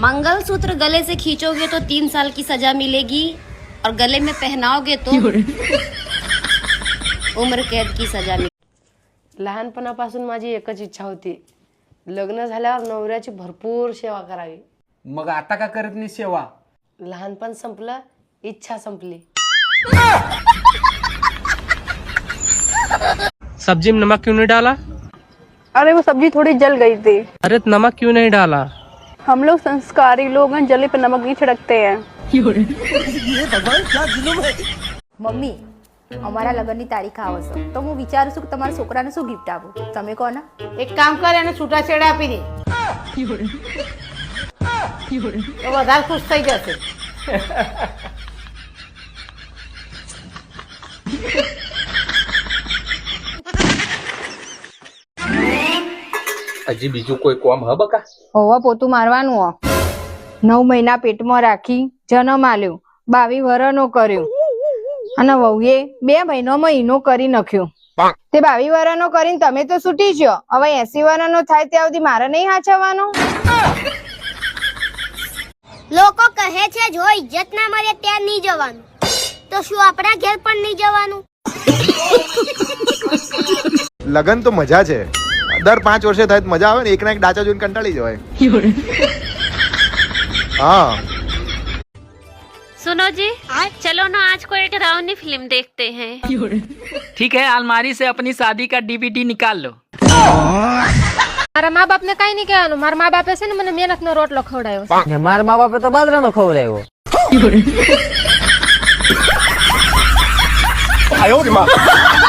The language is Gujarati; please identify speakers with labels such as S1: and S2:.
S1: मंगलसूत्र गले से खींचोगे तो 3 साल की सजा मिलेगी और गले में पहनाओगे तो उम्र कैद की सजा मिलेगी.
S2: लहानपणापासून माझी एकच इच्छा होती, लग्न झाल्यावर नवऱ्याची भरपूर सेवा करावी.
S3: मग आता का करत नाही सेवा?
S2: लहानपण संपलं, इच्छा संपली.
S4: सब्जी में नमक क्यों नहीं डाला?
S5: अरे वो सब्जी थोड़ी जल गई थी.
S4: अरे नमक क्यों नहीं डाला?
S5: हम लोग संस्कारी लोग हैं, जले पे नमक नहीं छिड़कते हैं.
S6: મમ્મી અમારા લગ્નની તારીખ આવે છે તો હું વિચારું છું કે તમારા છોકરાને શું ગિફ્ટ આપું, તમે કહો ને.
S7: એક કામ કર, એને છૂટાછેડા આપી દે તો વધારે ખુશ થઈ જશે.
S3: હજી બીજું કોઈ કોમ હ બકા?
S8: હોવા પોતું મારવાનું હો. 9 મહિના પેટમાં રાખી જન્મ આલ્યો, 22 વરનો કર્યો અને વહુએ 2 મહિનામાં ઈનો કરી નાખ્યો. તે 22 વરનો કરીને તમે તો છૂટી ગયો, હવે 80 વરનો થાય ત્યાં સુધી મારે નહીં હાચવવાનો.
S9: લોકો કહે છે જો ઇજ્જત ના મળે ત્યાં નહીં જવાનું, તો શું આપણા ઘેર પણ નહીં જવાનું?
S10: લગન તો મજા છે, દર 5 વર્ષે થાય મજા આવે ને, એક ના એક ડાચા જોઈને કંટાળી જવાય. हाँ
S1: सुनो जी, चलो ना आज को एक डरावनी फिल्म देखते हैं.
S3: ठीक है, अलमारी से अपनी शादी का डीवीडी निकाल लो.
S8: મારા મા બાપ ને કઈ નહીં કહેવાનું. મારા મા બાપે છે ને મને મહેનત નો રોટલો ખવડાવ્યો.
S4: મારા મા બાપે તો બાજરાનો ખવડાવ્યો.